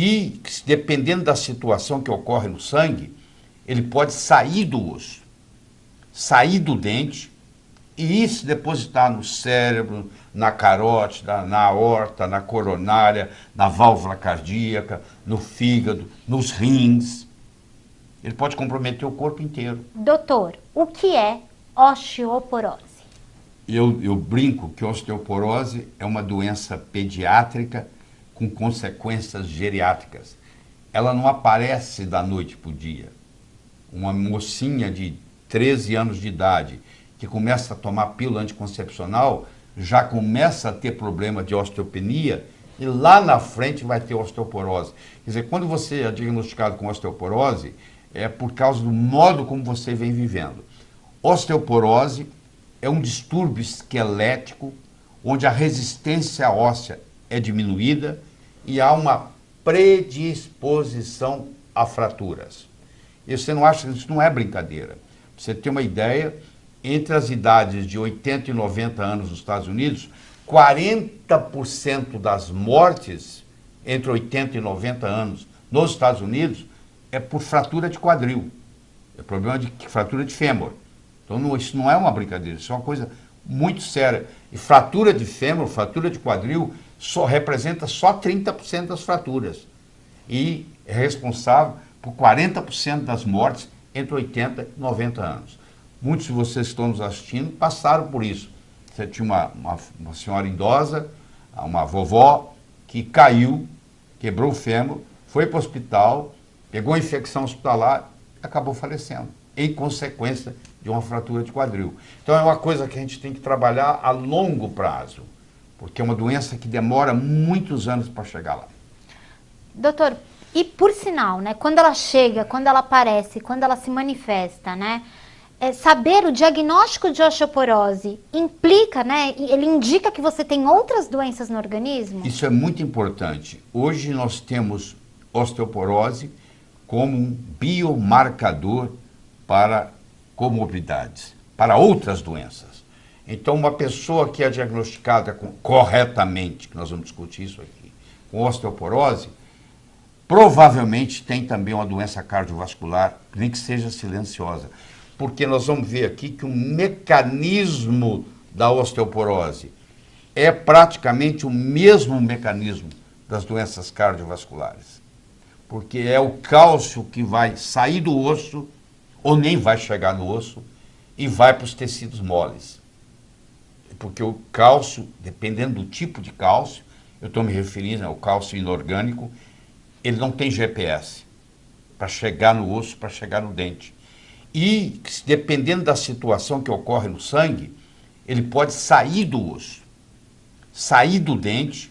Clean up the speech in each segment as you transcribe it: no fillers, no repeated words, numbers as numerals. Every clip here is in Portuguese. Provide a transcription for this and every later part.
E, dependendo da situação que ocorre no sangue, ele pode sair do osso, sair do dente e ir se depositar no cérebro, na carótida, na aorta, na coronária, na válvula cardíaca, no fígado, nos rins. Ele pode comprometer o corpo inteiro. Doutor, o que é osteoporose? Eu brinco que osteoporose é uma doença pediátrica com consequências geriátricas. Ela não aparece da noite para o dia. Uma mocinha de 13 anos de idade que começa a tomar pílula anticoncepcional já começa a ter problema de osteopenia e lá na frente vai ter osteoporose. Quer dizer, quando você é diagnosticado com osteoporose, é por causa do modo como você vem vivendo. Osteoporose é um distúrbio esquelético onde a resistência óssea é diminuída e há uma predisposição a fraturas. E você não acha que isso não é brincadeira? Pra você ter uma ideia, entre as idades de 80 e 90 anos nos Estados Unidos, 40% das mortes entre 80 e 90 anos nos Estados Unidos é por fratura de quadril. É problema de fratura de fêmur. Então isso não é uma brincadeira, isso é uma coisa muito séria. E fratura de fêmur, fratura de quadril, representa só 30% das fraturas. E é responsável por 40% das mortes entre 80 e 90 anos. Muitos de vocês que estão nos assistindo passaram por isso. Você tinha uma senhora idosa, uma vovó, que caiu, quebrou o fêmur, foi para o hospital, pegou a infecção hospitalar e acabou falecendo, em consequência de uma fratura de quadril. Então é uma coisa que a gente tem que trabalhar a longo prazo, porque é uma doença que demora muitos anos para chegar lá. Doutor, e por sinal, né, quando ela chega, quando ela aparece, quando ela se manifesta, né, saber o diagnóstico de osteoporose implica, né, ele indica que você tem outras doenças no organismo? Isso é muito importante. Hoje nós temos osteoporose como um biomarcador para comorbidades, para outras doenças. Então, uma pessoa que é diagnosticada corretamente, que nós vamos discutir isso aqui, com osteoporose, provavelmente tem também uma doença cardiovascular, nem que seja silenciosa. Porque nós vamos ver aqui que o mecanismo da osteoporose é praticamente o mesmo mecanismo das doenças cardiovasculares. Porque é o cálcio que vai sair do osso, ou nem vai chegar no osso, e vai para os tecidos moles. Porque o cálcio, dependendo do tipo de cálcio, eu estou me referindo ao cálcio inorgânico, ele não tem GPS para chegar no osso, para chegar no dente. E, dependendo da situação que ocorre no sangue, ele pode sair do osso, sair do dente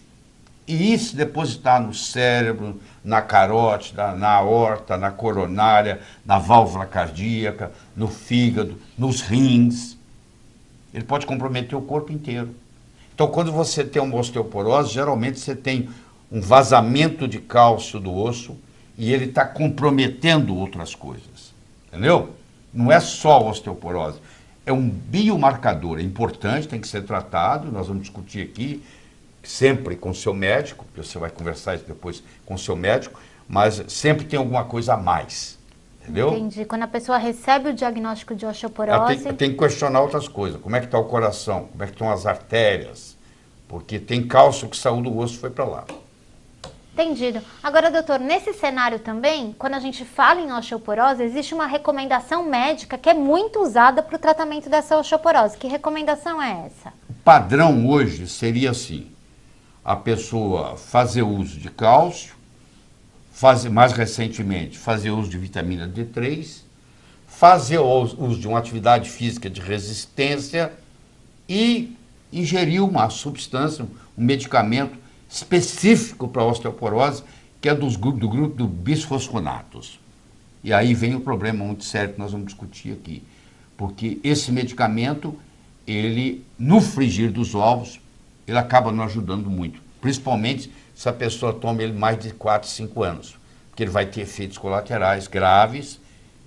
e ir se depositar no cérebro, na carótida, na aorta, na coronária, na válvula cardíaca, no fígado, nos rins. Ele pode comprometer o corpo inteiro. Então, quando você tem uma osteoporose, geralmente você tem um vazamento de cálcio do osso e ele está comprometendo outras coisas. Entendeu? Não é só osteoporose, é um biomarcador, é importante, tem que ser tratado, nós vamos discutir aqui, sempre com o seu médico, porque você vai conversar isso depois com o seu médico, mas sempre tem alguma coisa a mais, entendeu? Entendi. Quando a pessoa recebe o diagnóstico de osteoporose... Ela tem que questionar outras coisas, como é que está o coração, como é que estão as artérias, porque tem cálcio que saiu do osso e foi para lá. Entendido. Agora, doutor, nesse cenário também, quando a gente fala em osteoporose, existe uma recomendação médica que é muito usada para o tratamento dessa osteoporose. Que recomendação é essa? O padrão hoje seria assim, a pessoa fazer uso de cálcio, mais recentemente fazer uso de vitamina D3, fazer uso de uma atividade física de resistência e ingerir uma substância, um medicamento específico para a osteoporose, que é do grupo do bisfosfonatos. E aí vem o problema muito sério que nós vamos discutir aqui. Porque esse medicamento, ele, no frigir dos ovos, ele acaba não ajudando muito. Principalmente se a pessoa toma ele mais de 4, 5 anos. Porque ele vai ter efeitos colaterais graves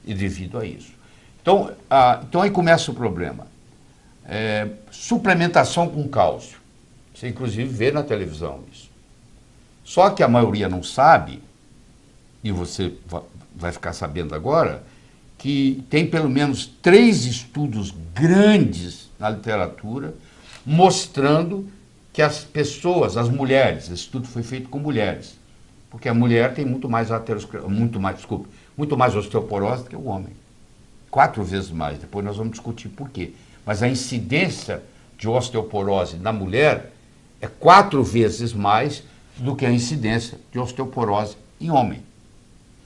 e devido a isso. Então aí começa o problema. Suplementação com cálcio. Você inclusive vê na televisão isso. Só que a maioria não sabe e você vai ficar sabendo agora, que tem pelo menos 3 estudos grandes na literatura mostrando que as pessoas, as mulheres, esse estudo foi feito com mulheres, porque a mulher tem muito mais osteoporose do que o homem. 4 vezes mais. Depois nós vamos discutir por quê. Mas a incidência de osteoporose na mulher é 4 vezes mais do que a incidência de osteoporose em homem.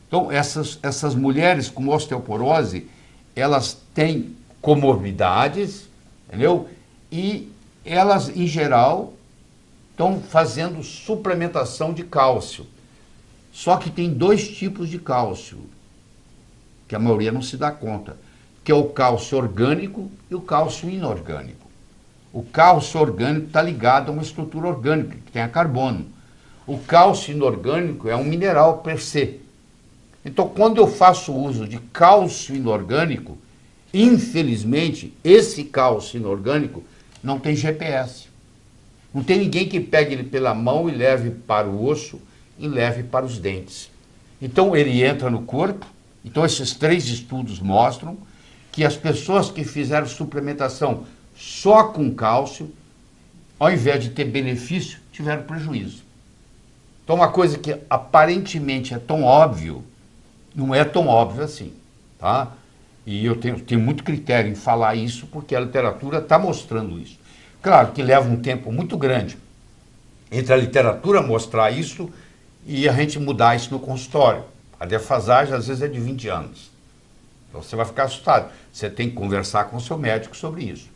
Então, essas mulheres com osteoporose, elas têm comorbidades, entendeu? E elas, em geral, estão fazendo suplementação de cálcio. Só que tem 2 tipos de cálcio, que a maioria não se dá conta, que é o cálcio orgânico e o cálcio inorgânico. O cálcio orgânico está ligado a uma estrutura orgânica, que tem a carbono. O cálcio inorgânico é um mineral per se. Então, quando eu faço uso de cálcio inorgânico, infelizmente, esse cálcio inorgânico não tem GPS. Não tem ninguém que pegue ele pela mão e leve para o osso e leve para os dentes. Então, ele entra no corpo. Então, esses 3 estudos mostram que as pessoas que fizeram suplementação só com cálcio, ao invés de ter benefício, tiveram prejuízo. Então, uma coisa que aparentemente é tão óbvio, não é tão óbvio assim, tá? E eu tenho muito critério em falar isso, porque a literatura está mostrando isso. Claro que leva um tempo muito grande entre a literatura mostrar isso e a gente mudar isso no consultório. A defasagem, às vezes, é de 20 anos. Então, você vai ficar assustado. Você tem que conversar com o seu médico sobre isso.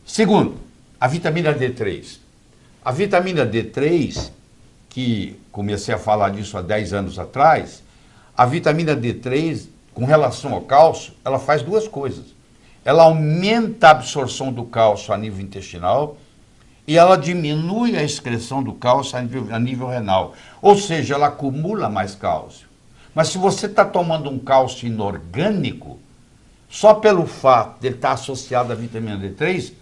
Segundo, a vitamina D3. A vitamina D3, que comecei a falar disso há 10 anos atrás, a vitamina D3, com relação ao cálcio, ela faz 2 coisas. Ela aumenta a absorção do cálcio a nível intestinal e ela diminui a excreção do cálcio a nível renal. Ou seja, ela acumula mais cálcio. Mas se você está tomando um cálcio inorgânico, só pelo fato de ele estar associado à vitamina D3,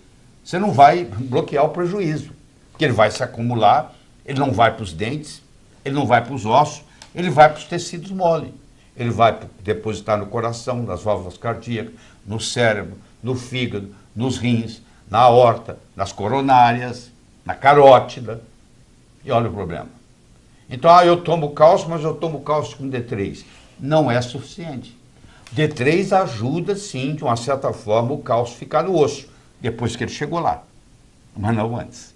você não vai bloquear o prejuízo. Porque ele vai se acumular, ele não vai para os dentes, ele não vai para os ossos, ele vai para os tecidos mole. Ele vai depositar no coração, nas válvulas cardíacas, no cérebro, no fígado, nos rins, na aorta, nas coronárias, na carótida. E olha o problema. Então, eu tomo cálcio, mas eu tomo cálcio com D3. Não é suficiente. D3 ajuda, sim, de uma certa forma, o cálcio ficar no osso, depois que ele chegou lá, mas não antes.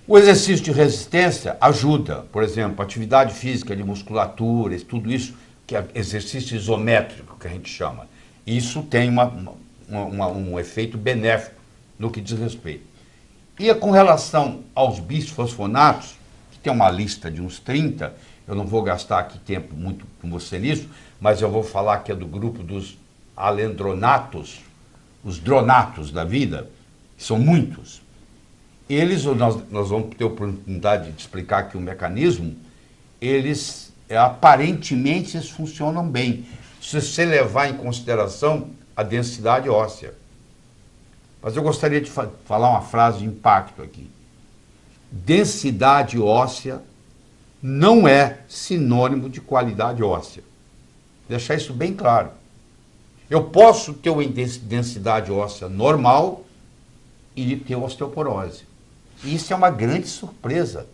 O exercício de resistência ajuda, por exemplo, atividade física de musculatura, tudo isso, que é exercício isométrico, que a gente chama. Isso tem um efeito benéfico no que diz respeito. E com relação aos bisfosfonatos, que tem uma lista de uns 30, eu não vou gastar aqui tempo muito com você nisso, mas eu vou falar que é do grupo dos alendronatos, os dronatos da vida, que são muitos. Eles, nós vamos ter a oportunidade de explicar aqui o mecanismo, eles aparentemente eles funcionam bem, se você levar em consideração a densidade óssea. Mas eu gostaria de falar uma frase de impacto aqui. Densidade óssea não é sinônimo de qualidade óssea. Deixar isso bem claro. Eu posso ter uma densidade óssea normal e ter osteoporose. E isso é uma grande surpresa,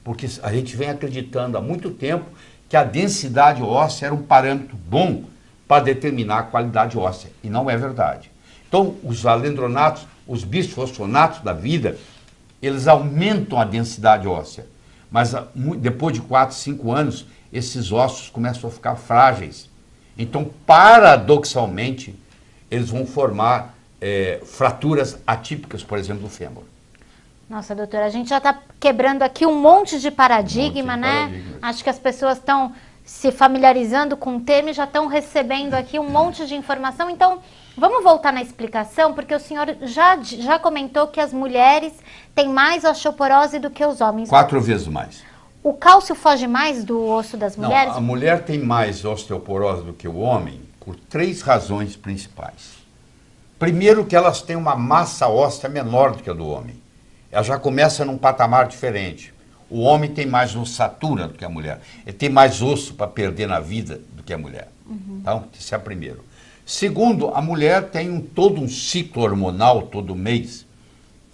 porque a gente vem acreditando há muito tempo que a densidade óssea era um parâmetro bom para determinar a qualidade óssea, e não é verdade. Então, os alendronatos, os bisfosfonatos da vida, eles aumentam a densidade óssea, mas depois de 4, 5 anos, esses ossos começam a ficar frágeis. Então, paradoxalmente, eles vão formar fraturas atípicas, por exemplo, do fêmur. Nossa, doutora, a gente já está quebrando aqui um monte de paradigma, né? Acho que as pessoas estão se familiarizando com o tema e já estão recebendo aqui um monte de informação. Então, vamos voltar na explicação, porque o senhor já comentou que as mulheres têm mais osteoporose do que os homens. 4 vezes mais. O cálcio foge mais do osso das mulheres? Não, a mulher tem mais osteoporose do que o homem por 3 razões principais. Primeiro, que elas têm uma massa óssea menor do que a do homem. Ela já começa num patamar diferente. O homem tem mais ossatura do que a mulher. Ele tem mais osso para perder na vida do que a mulher. Então, esse é o primeiro. Segundo, a mulher tem todo um ciclo hormonal todo mês.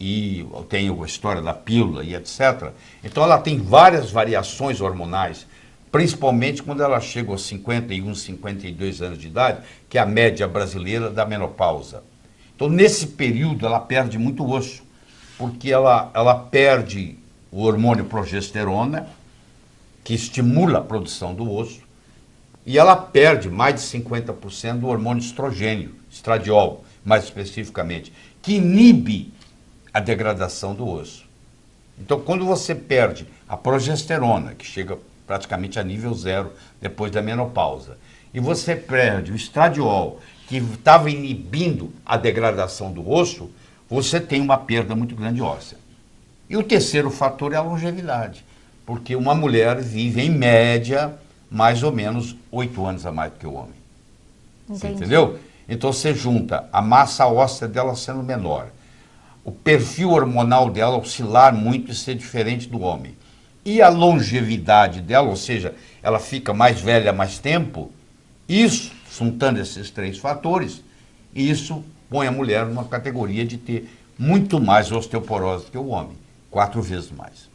E tem a história da pílula e etc. Então, ela tem várias variações hormonais, principalmente quando ela chega aos 51, 52 anos de idade, que é a média brasileira da menopausa. Então, nesse período, ela perde muito osso, porque ela perde o hormônio progesterona, que estimula a produção do osso, e ela perde mais de 50% do hormônio estrogênio, estradiol, mais especificamente, que inibe a degradação do osso. Então, quando você perde a progesterona, que chega praticamente a nível zero depois da menopausa, e você perde o estradiol, que estava inibindo a degradação do osso, você tem uma perda muito grande óssea. E o terceiro fator é a longevidade, porque uma mulher vive, em média, mais ou menos 8 anos a mais do que o homem. Você entendeu? Então você junta a massa óssea dela sendo menor, o perfil hormonal dela oscilar muito e ser diferente do homem, e a longevidade dela, ou seja, ela fica mais velha mais tempo, isso, juntando esses 3 fatores, isso põe a mulher numa categoria de ter muito mais osteoporose que o homem, 4 vezes mais.